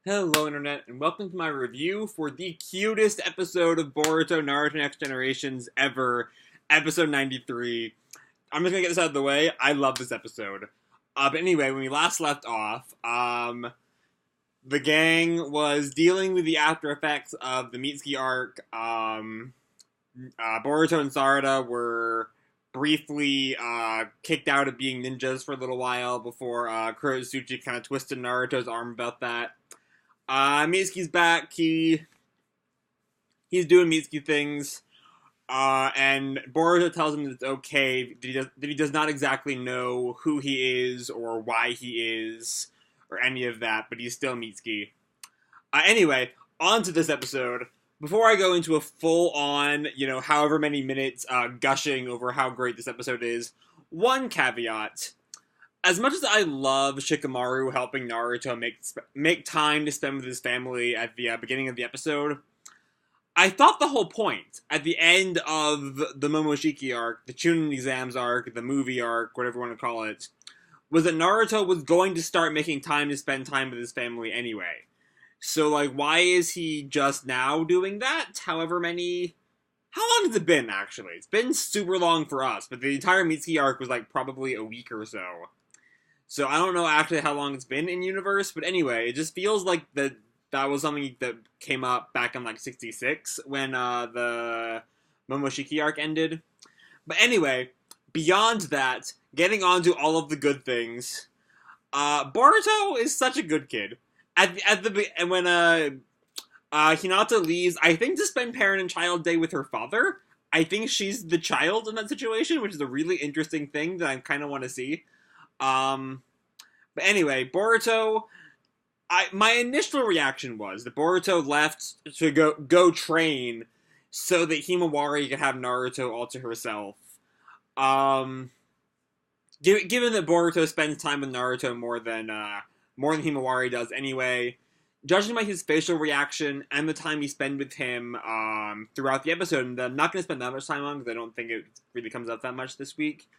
Hello Internet, and welcome to my review for the cutest episode of Boruto Naruto Next Generations ever, episode 93. I'm just gonna get this out of the way, I love this episode. But anyway, when we last left off, the gang was dealing with the after effects of the Mitsuki arc. Boruto and Sarada were briefly kicked out of being ninjas for a little while before Kurosuchi kind of twisted Naruto's arm about that. Mitsuki's back. He's doing Mitsuki things. And Boruto tells him that it's okay, that he does not exactly know who he is or why he is or any of that, but he's still Mitsuki. Anyway, on to this episode. Before I go into a full-on, however many minutes gushing over how great this episode is, one caveat. As much as I love Shikamaru helping Naruto make time to spend with his family at the beginning of the episode, I thought the whole point, at the end of the Momoshiki arc, the Chunin exams arc, the movie arc, whatever you want to call it, was that Naruto was going to start making time to spend time with his family anyway. So, why is he just now doing that? How long has it been, actually? It's been super long for us, but the entire Mitsuki arc was, probably a week or so. So I don't know actually how long it's been in universe, but anyway, it just feels like that was something that came up back in 66 when the Momoshiki arc ended. But anyway, beyond that, getting on to all of the good things, Boruto is such a good kid. When Hinata leaves, I think to spend parent and child day with her father, I think she's the child in that situation, which is a really interesting thing that I kind of want to see. But anyway, Boruto, my initial reaction was that Boruto left to go train so that Himawari could have Naruto all to herself. Given that Boruto spends time with Naruto more than Himawari does anyway, judging by his facial reaction and the time he spent with him throughout the episode, and I'm not going to spend that much time on because I don't think it really comes up that much this week,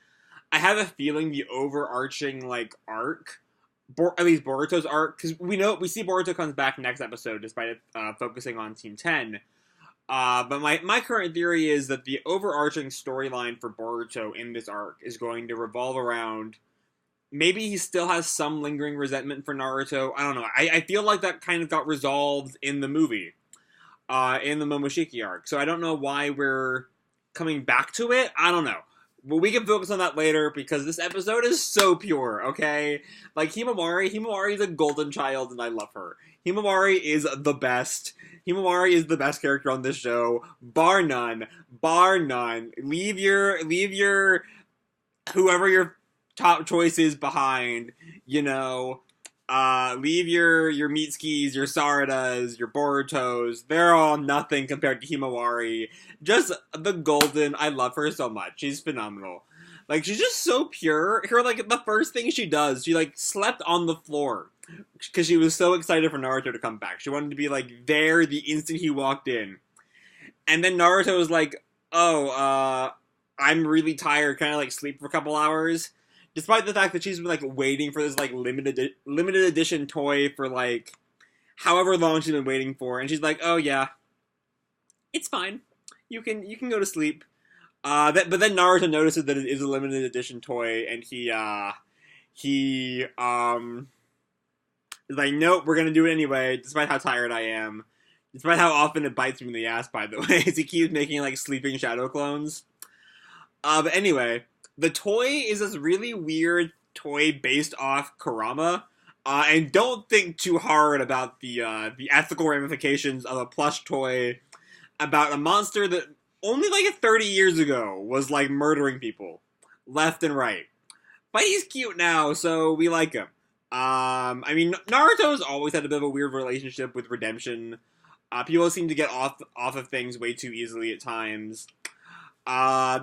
I have a feeling the overarching, arc, at least Boruto's arc, because we see Boruto comes back next episode despite it focusing on Team 10. But my current theory is that the overarching storyline for Boruto in this arc is going to revolve around, maybe he still has some lingering resentment for Naruto. I don't know. I feel like that kind of got resolved in the movie, in the Momoshiki arc. So I don't know why we're coming back to it. I don't know. But we can focus on that later, because this episode is so pure, okay? Himawari is a golden child, and I love her. Himawari is the best. Himawari is the best character on this show, bar none. Bar none. Leave your whoever your top choice is behind, leave your Mitskis, your Saradas, your Borutos. They're all nothing compared to Himawari. Just the golden. I love her so much. She's phenomenal. She's just so pure. Her, the first thing she does, she, slept on the floor because she was so excited for Naruto to come back. She wanted to be, there the instant he walked in. And then Naruto was like, I'm really tired. Can I, sleep for a couple hours? Despite the fact that she's been, waiting for this, limited edition toy for, however long she's been waiting for. And she's like, oh, yeah, it's fine. You can go to sleep. But then Naruto notices that it is a limited edition toy, and he is like, nope, we're gonna do it anyway, despite how tired I am. Despite how often it bites me in the ass, by the way, as he keeps making, sleeping shadow clones. But anyway, the toy is this really weird toy based off Kurama, and don't think too hard about the ethical ramifications of a plush toy about a monster that only 30 years ago was murdering people left and right. But he's cute now, so we like him. Naruto's always had a bit of a weird relationship with redemption. People seem to get off of things way too easily at times.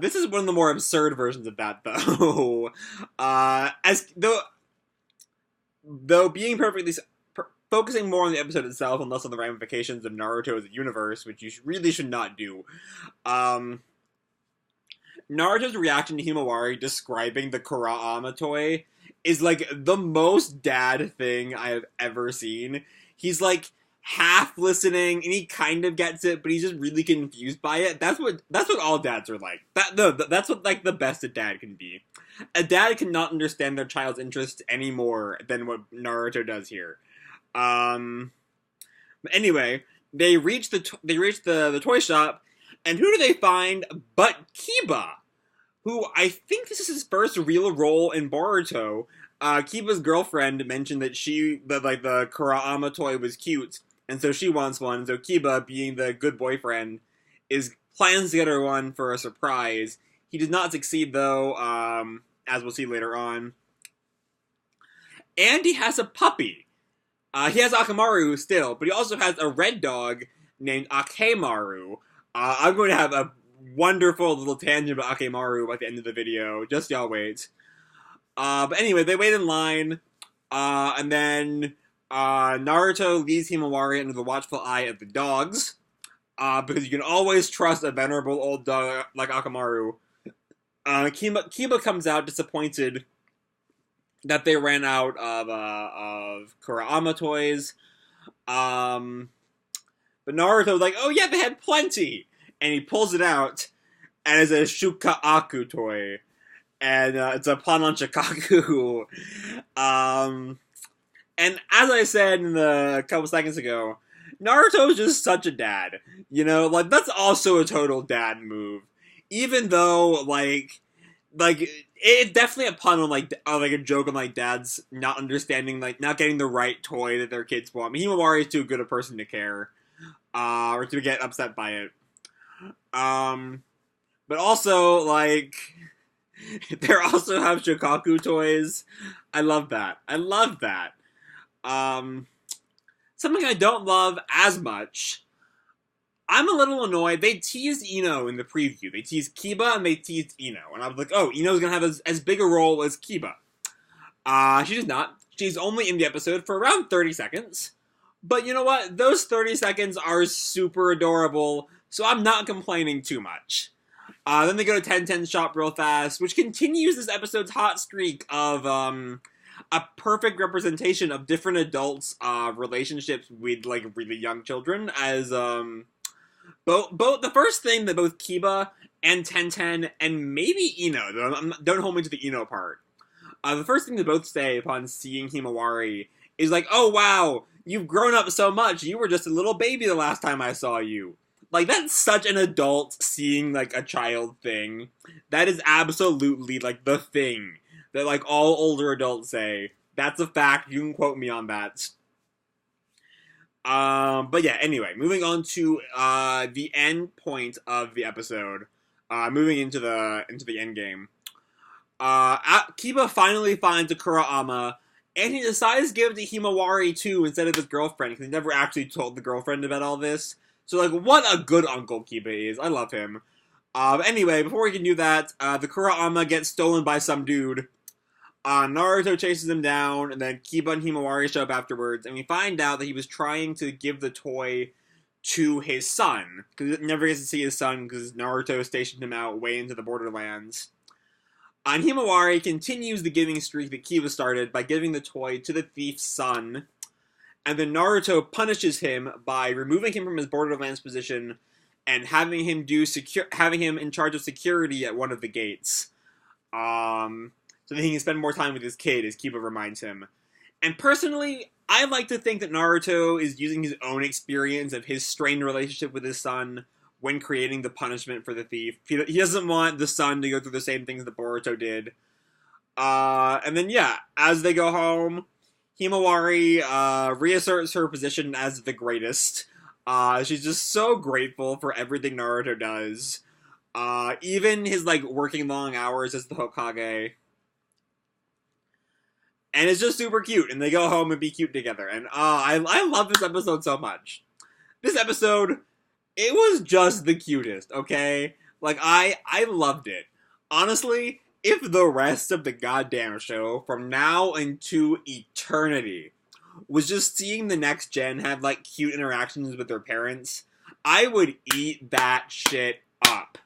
This is one of the more absurd versions of that, though. Though being focusing more on the episode itself and less on the ramifications of Naruto as a universe, which you really should not do. Naruto's reaction to Himawari describing the Kurama toy is like the most dad thing I have ever seen. He's like half listening and he kind of gets it, but he's just really confused by it. That's what all dads are like. That's what like the best a dad can be. A dad cannot understand their child's interest any more than what Naruto does here. But anyway, they reach the toy shop, and who do they find but Kiba, who I think this is his first real role in Boruto. Kiba's girlfriend mentioned that the Kurama toy was cute, and so she wants one. So Kiba, being the good boyfriend, plans to get her one for a surprise. He does not succeed though, as we'll see later on. And he has a puppy. He has Akamaru still, but he also has a red dog named Akemaru. I'm going to have a wonderful little tangent about Akemaru at the end of the video. Just y'all wait. But anyway, they wait in line, and then Naruto leads Himawari under the watchful eye of the dogs, because you can always trust a venerable old dog like Akamaru. Kiba comes out disappointed that they ran out of Kurama toys. But Naruto's like, oh yeah, they had plenty! And he pulls it out, and it's a Shukaaku toy. And it's a Pananchikaku. And as I said a couple seconds ago, Naruto's just such a dad. You know, like, that's also a total dad move. Even though, it's definitely a pun on, like a joke on, like, dads not understanding, like, not getting the right toy that their kids want. I mean, Himawari is too good a person to care, or to get upset by it. But also, like, they also have Shokaku toys. I love that. Something I don't love as much. I'm a little annoyed. They teased Ino in the preview. They teased Kiba and they teased Ino. And I was like, oh, Ino's gonna have as big a role as Kiba. She does not. She's only in the episode for around 30 seconds. But you know what? Those 30 seconds are super adorable, so I'm not complaining too much. Then they go to 10-10 shop real fast, which continues this episode's hot streak of a perfect representation of different adults' relationships with, like, really young children. As both the first thing that both Kiba and 10-10 and maybe Ino, don't hold me to the Ino part. The first thing they both say upon seeing Himawari is like, "Oh wow, you've grown up so much. You were just a little baby the last time I saw you." Like, that's such an adult seeing, like, a child thing. That is absolutely, like, the thing that, like, all older adults say. That's a fact. You can quote me on that. But yeah, anyway, moving on to, the end point of the episode. Moving into the end game. Kiba finally finds a Kurama, and he decides to give it to Himawari, too, instead of his girlfriend, because he never actually told the girlfriend about all this. So, like, what a good uncle Kiba is. I love him. Anyway, before we can do that, the Kurama gets stolen by some dude. Naruto chases him down, and then Kiba and Himawari show up afterwards, and we find out that he was trying to give the toy to his son, because he never gets to see his son, because Naruto stationed him out way into the borderlands. And Himawari continues the giving streak that Kiba started by giving the toy to the thief's son. And then Naruto punishes him by removing him from his Borderlands position and having him in charge of security at one of the gates. So that he can spend more time with his kid, as Kiba reminds him. And personally, I like to think that Naruto is using his own experience of his strained relationship with his son when creating the punishment for the thief. He doesn't want the son to go through the same things that Boruto did. And then, yeah, as they go home, Himawari reasserts her position as the greatest. She's just so grateful for everything Naruto does. Even his, like, working long hours as the Hokage. And it's just super cute, and they go home and be cute together. And I love this episode so much. This episode, it was just the cutest, okay? Like, I loved it. Honestly, if the rest of the goddamn show, from now into eternity, was just seeing the next gen have, like, cute interactions with their parents, I would eat that shit up.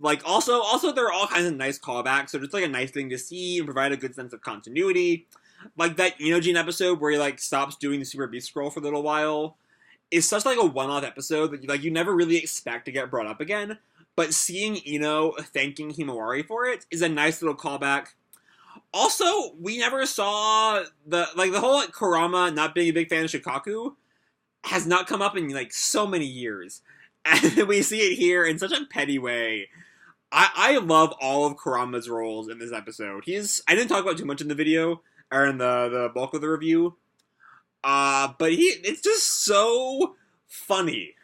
Like, also, there are all kinds of nice callbacks, so it's, like, a nice thing to see and provide a good sense of continuity. Like, that Inojin episode where he, like, stops doing the Super Beast Scroll for a little while is such, like, a one-off episode that, like, you never really expect to get brought up again, but seeing Ino thanking Himawari for it is a nice little callback. Also, we never saw the whole, like, Kurama not being a big fan of Shikaku has not come up in, like, so many years. And we see it here in such a petty way. I love all of Kurama's roles in this episode. I didn't talk about too much in the video, or in the bulk of the review. But it's just so funny.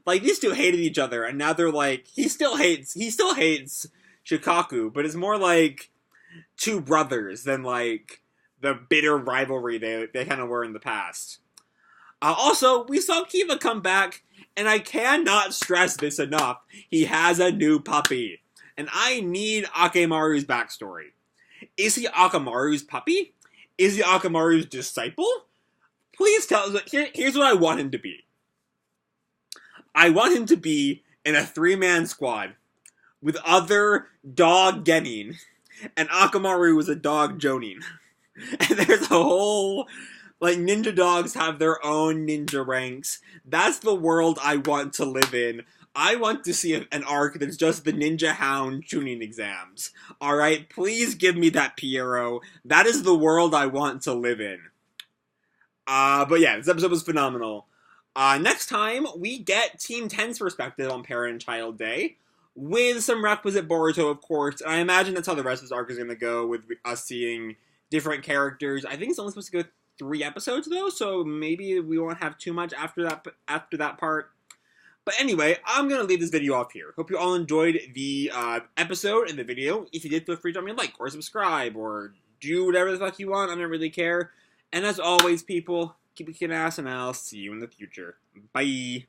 Like, these two hated each other, and now they're like, he still hates Shikaku, but it's more like two brothers than, like, the bitter rivalry they kind of were in the past. Also, we saw Kiva come back, and I cannot stress this enough. He has a new puppy. And I need Akemaru's backstory. Is he Akemaru's puppy? Is he Akemaru's disciple? Please tell us. Here's what I want him to be. I want him to be in a 3-man squad with other dog Genin, and Akemaru was a dog Jonin. And there's a whole... Like, ninja dogs have their own ninja ranks. That's the world I want to live in. I want to see an arc that's just the Ninja Hound tuning exams. Alright, please give me that Pierrot. That is the world I want to live in. But yeah, this episode was phenomenal. Next time, we get Team 10's perspective on Parent and Child Day, with some requisite Boruto, of course, and I imagine that's how the rest of this arc is going to go, with us seeing different characters. I think it's only supposed to go 3 episodes, though, so maybe we won't have too much after that part. But anyway, I'm going to leave this video off here. Hope you all enjoyed the episode and the video. If you did, feel free to drop me a like or subscribe or do whatever the fuck you want. I don't really care. And as always, people, keep kicking ass, and I'll see you in the future. Bye!